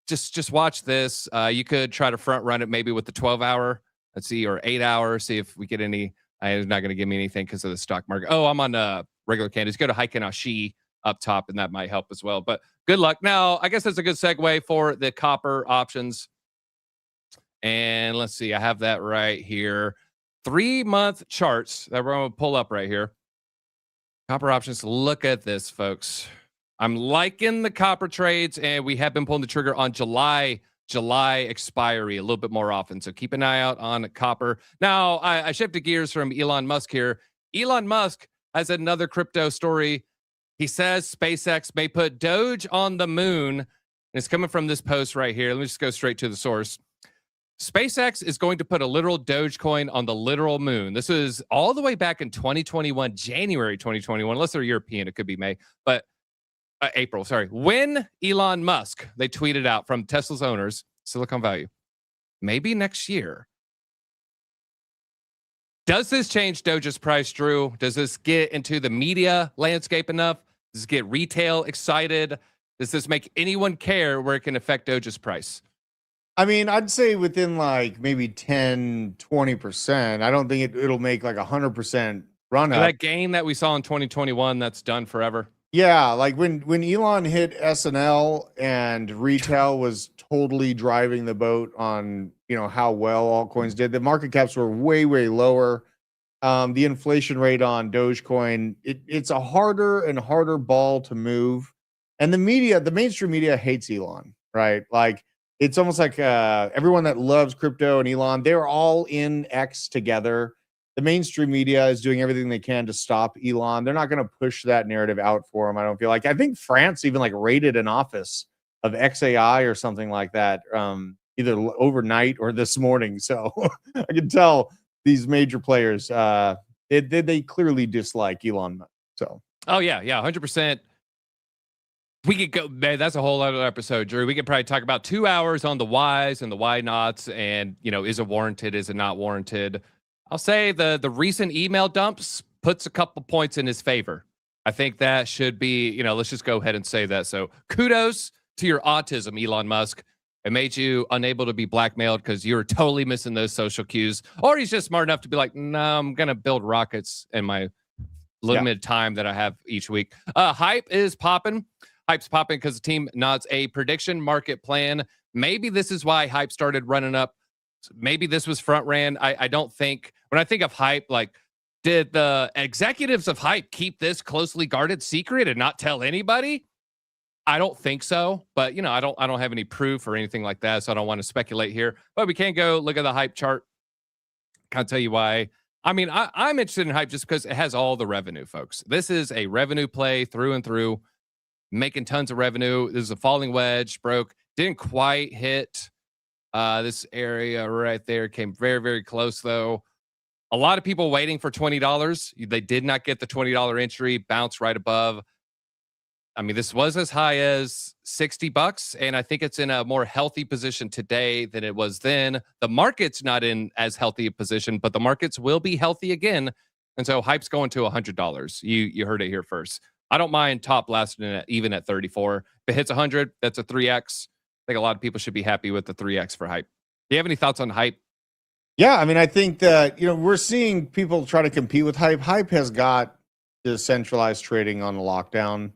just watch this. You could try to front run it maybe with the 12-hour, let's see, or 8-hour, see if we get any. It's not going to give me anything because of the stock market. Oh, I'm on regular candles. Go to Heiken Ashi up top, and that might help as well. But good luck. Now, I guess that's a good segue for the copper options. And let's see, I have that right here. 3-month charts that we're going to pull up right here. Copper options. Look at this, folks. I'm liking the copper trades, and we have been pulling the trigger on July expiry a little bit more often. So keep an eye out on copper. Now, I shifted gears from Elon Musk here. Elon Musk has another crypto story. He says SpaceX may put Doge on the moon. And it's coming from this post right here. Let me just go straight to the source. SpaceX is going to put a literal Dogecoin on the literal moon. This is all the way back in 2021, January 2021, unless they're European, it could be May, but April, sorry. When Elon Musk, they tweeted out from Tesla's owners, Silicon Valley, maybe next year. Does this change Doge's price, Drew? Does this get into the media landscape enough? Does it get retail excited? Does this make anyone care where it can affect Doge's price? I mean, I'd say within like maybe 10, 20%. I don't think it'll make like 100% run up. That gain that we saw in 2021, that's done forever. Yeah, like when Elon hit SNL and retail was totally driving the boat on, how well altcoins did. The market caps were way, way lower. The inflation rate on Dogecoin, it's a harder and harder ball to move. And the mainstream media hates Elon, right? Like it's almost like everyone that loves crypto and Elon, they're all in X together. The mainstream media is doing everything they can to stop Elon. They're not going to push that narrative out for him. I don't feel like. I think France even like raided an office of XAI or something like that, either overnight or this morning. So I can tell these major players, they clearly dislike Elon Musk. So. Oh yeah, 100%. We could go, man, that's a whole other episode, Drew. We could probably talk about 2 hours on the whys and the why nots, and is it warranted? Is it not warranted? I'll say the recent email dumps puts a couple points in his favor. I think that should be, let's just go ahead and say that. So kudos to your autism, Elon Musk. It made you unable to be blackmailed because you were totally missing those social cues. Or he's just smart enough to be like, no, I'm going to build rockets in my limited time that I have each week. Hype is popping. Hype's popping because the team nods a prediction market plan. Maybe this is why Hype started running up. Maybe this was front ran. I don't think, when I think of Hype, like, did the executives of Hype keep this closely guarded secret and not tell anybody? I don't think so, but I don't have any proof or anything like that, so I don't want to speculate here. But we can go look at the Hype chart. Can't tell you why. I mean, I'm interested in Hype just because it has all the revenue, folks. This is a revenue play through and through, making tons of revenue. This is a falling wedge, broke, didn't quite hit this area right there. Came very, very close though. A lot of people waiting for $20. They did not get the $20 entry, bounce right above. I mean, this was as high as $60, and I think it's in a more healthy position today than it was then. The market's not in as healthy a position, but the markets will be healthy again. And so hype's going to $100. You heard it here first. I don't mind top lasting it even at 34. If it hits 100, that's a 3x. I think a lot of people should be happy with the 3x for hype. Do you have any thoughts on hype? Yeah, I mean, I think that, we're seeing people try to compete with hype. Hype has got decentralized trading on the lockdown.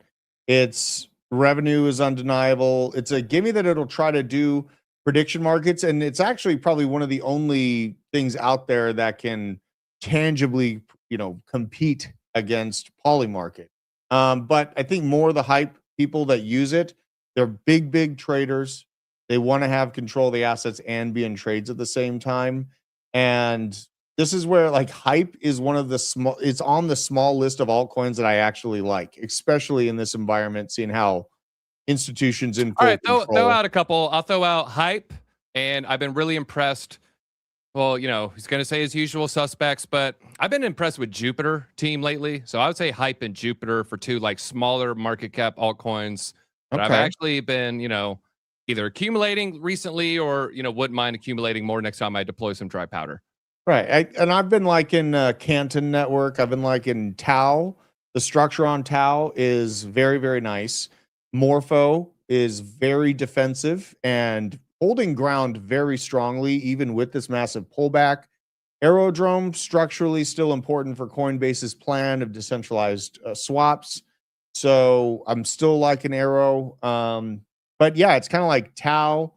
Its revenue is undeniable. It's a gimme that it'll try to do prediction markets, and it's actually probably one of the only things out there that can tangibly, compete against Polymarket. But I think more of the hype people that use it, they're big traders. They want to have control of the assets and be in trades at the same time. And this is where hype is one of the small, it's on the small list of altcoins that I actually like, especially in this environment, seeing how institutions in full control. Throw out a couple. I'll throw out hype, and I've been really impressed. Well, he's going to say his usual suspects, but I've been impressed with Jupiter team lately. So I would say hype and Jupiter for two smaller market cap altcoins that I've actually been, either accumulating recently or, wouldn't mind accumulating more next time I deploy some dry powder. Right. I've been liking Canton Network. I've been liking Tau. The structure on Tau is very, very nice. Morpho is very defensive and holding ground very strongly, even with this massive pullback. Aerodrome, structurally still important for Coinbase's plan of decentralized swaps. So I'm still liking Aero. But yeah, it's kind of like Tau,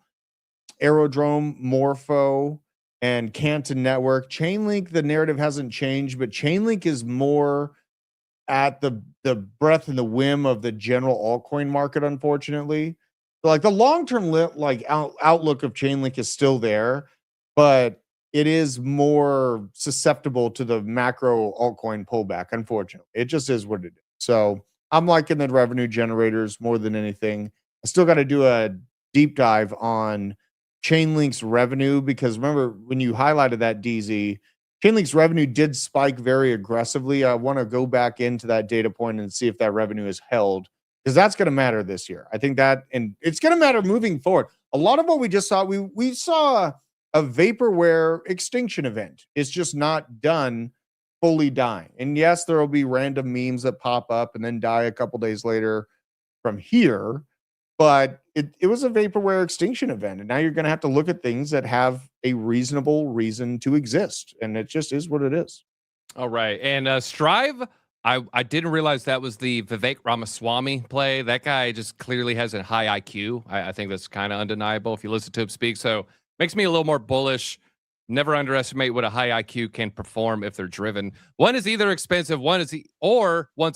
Aerodrome, Morpho, and Canton Network. Chainlink, the narrative hasn't changed, but Chainlink is more at the breadth and the whim of the general altcoin market, unfortunately. So the long-term outlook of Chainlink is still there, but it is more susceptible to the macro altcoin pullback, unfortunately. It just is what it is. So I'm liking the revenue generators more than anything. I still got to do a deep dive on Chainlink's revenue, because remember when you highlighted that, DZ, Chainlink's revenue did spike very aggressively. I want to go back into that data point and see if that revenue is held, because that's going to matter this year. I think that, and it's going to matter moving forward. A lot of what we just saw, we saw a vaporware extinction event. It's just not done fully dying. And yes, there will be random memes that pop up and then die a couple days later from here. But it was a vaporware extinction event. And now you're going to have to look at things that have a reasonable reason to exist. And it just is what it is. All right. And Strive, I didn't realize that was the Vivek Ramaswamy play. That guy just clearly has a high IQ. I think that's kind of undeniable if you listen to him speak. So makes me a little more bullish. Never underestimate what a high IQ can perform if they're driven. One is either expensive, one's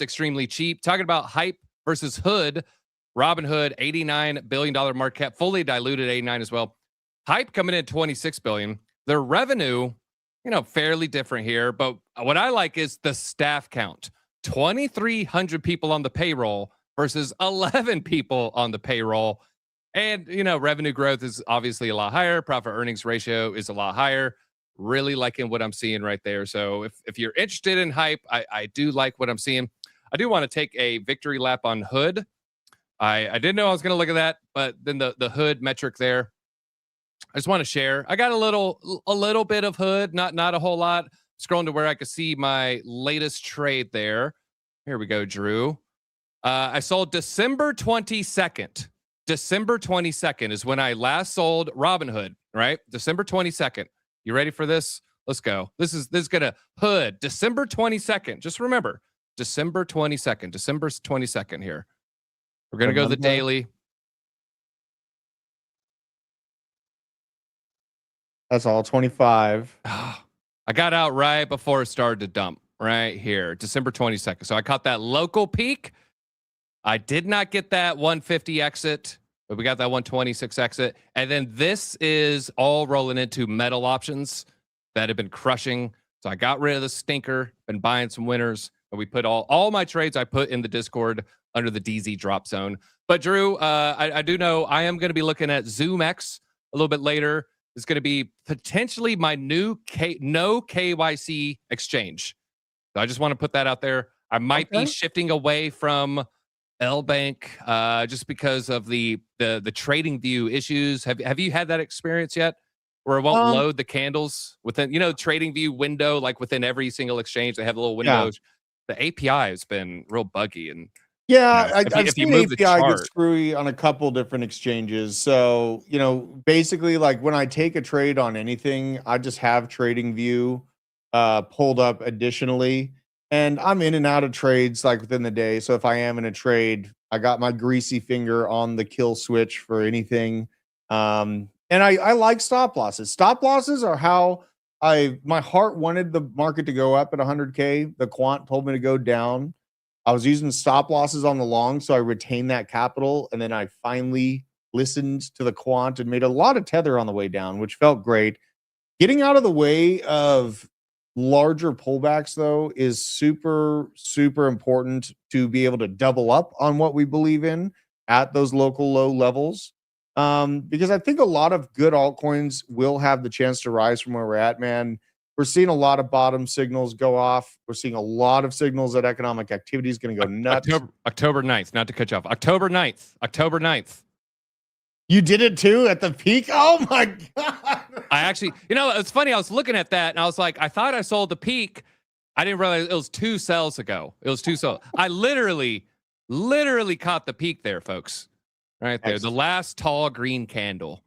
extremely cheap. Talking about hype versus hood. Robinhood, $89 billion market cap, fully diluted 89 as well. Hype coming in at $26 billion. Their revenue, fairly different here. But what I like is the staff count. 2,300 people on the payroll versus 11 people on the payroll. And, revenue growth is obviously a lot higher. Profit earnings ratio is a lot higher. Really liking what I'm seeing right there. So if you're interested in hype, I do like what I'm seeing. I do want to take a victory lap on hood. I didn't know I was going to look at that, but then the hood metric there, I just want to share. I got a little bit of hood, not a whole lot. Scrolling to where I could see my latest trade there. Here we go, Drew. I sold December 22nd. December 22nd is when I last sold Robinhood, right? December 22nd. You ready for this? Let's go. This is gonna hood December 22nd. Just remember, December 22nd. December 22nd here. We're going to go to the daily. That's all, 25. I got out right before it started to dump, right here, December 22nd. So I caught that local peak. I did not get that 150 exit, but we got that 126 exit. And then this is all rolling into metal options that have been crushing. So I got rid of the stinker, been buying some winners, and we put all my trades I put in the Discord under the DZ drop zone. But Drew, I do know I am going to be looking at ZoomX a little bit later. It's going to be potentially my new no KYC exchange. So I just want to put that out there. I might be shifting away from L Bank, just because of the trading view issues. Have you had that experience yet, where it won't Um, load the candles within trading view window, like within every single exchange they have a little yeah. windows. The API has been real buggy, and Yeah, I've if you seen move the API get chart, screwy on a couple different exchanges. So, basically, like when I take a trade on anything, I just have TradingView pulled up additionally. And I'm in and out of trades like within the day. So if I am in a trade, I got my greasy finger on the kill switch for anything. And I like stop losses. Stop losses are how my heart wanted the market to go up at 100K. The quant told me to go down. I was using stop losses on the long, so I retained that capital, and then I finally listened to the quant and made a lot of tether on the way down, which felt great. Getting out of the way of larger pullbacks, though, is super, super important to be able to double up on what we believe in at those local low levels. Because I think a lot of good altcoins will have the chance to rise from where we're at, man. We're seeing a lot of bottom signals go off. We're seeing a lot of signals that economic activity is going to go nuts. October 9th, not to cut you off. October 9th. You did it too at the peak? Oh my God. I actually, it's funny. I was looking at that and I was like, I thought I sold the peak. I didn't realize it was 2 sells ago. It was 2 sells. I literally caught the peak there, folks. Right there. Excellent. The last tall green candle.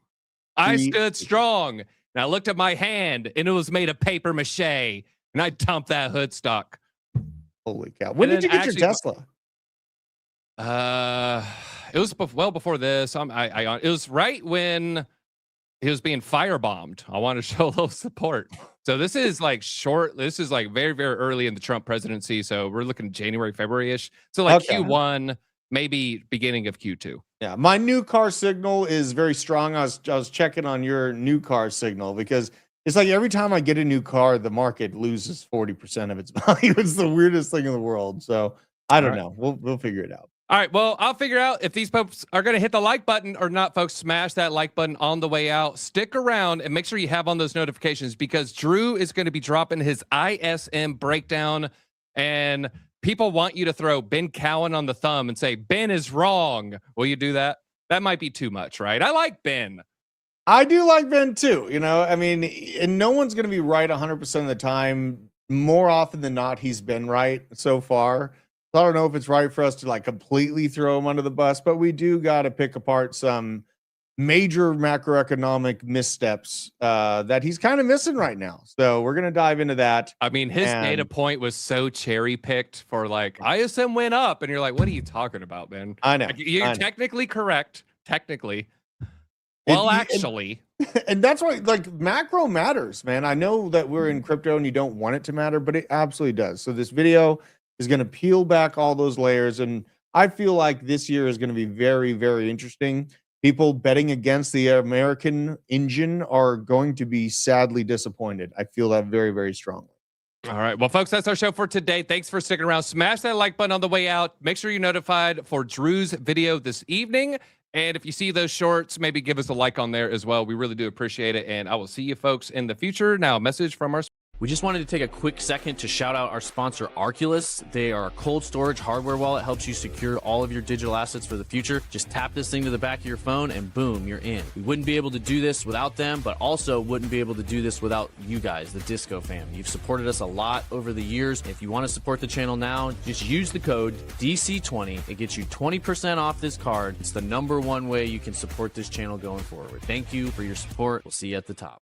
I stood strong. And I looked at my hand, and it was made of paper mache, and I dumped that hood stock. Holy cow! When did you get your Tesla? It was well before this. It was right when he was being firebombed. I wanted to show a little support. So this is like short. This is like very, very early in the Trump presidency. So we're looking January, February-ish. So like Q1, maybe beginning of Q2. Yeah, my new car signal is very strong. I was checking on your new car signal because it's like every time I get a new car, the market loses 40% of its value. It's the weirdest thing in the world. So I don't know. We'll figure it out. All right. Well, I'll figure out if these folks are going to hit the like button or not, folks. Smash that like button on the way out. Stick around and make sure you have on those notifications because Drew is going to be dropping his ISM breakdown, and people want you to throw Ben Cowan on the thumb and say, Ben is wrong. Will you do that? That might be too much, right? I like Ben. I do like Ben too. I mean, and no one's going to be right 100% of the time. More often than not, he's been right so far. So I don't know if it's right for us to like completely throw him under the bus, but we do got to pick apart some major macroeconomic missteps that he's kind of missing right now. So we're going to dive into that. I mean, his data point was so cherry picked for like ISM went up and you're like, what are you talking about, man? I know. Like, you're technically correct. Technically. Well, actually. And that's why like macro matters, man. I know that we're in crypto and you don't want it to matter, but it absolutely does. So this video is going to peel back all those layers. And I feel like this year is going to be very, very interesting. People betting against the American engine are going to be sadly disappointed. I feel that very, very strongly. All right. Well, folks, that's our show for today. Thanks for sticking around. Smash that like button on the way out. Make sure you're notified for Drew's video this evening. And if you see those shorts, maybe give us a like on there as well. We really do appreciate it. And I will see you folks in the future. Now, a message from our We just wanted to take a quick second to shout out our sponsor, Arculus. They are a cold storage hardware wallet, helps you secure all of your digital assets for the future. Just tap this thing to the back of your phone and boom, you're in. We wouldn't be able to do this without them, but also wouldn't be able to do this without you guys, the Disco fam. You've supported us a lot over the years. If you want to support the channel now, just use the code DC20. It gets you 20% off this card. It's the #1 way you can support this channel going forward. Thank you for your support. We'll see you at the top.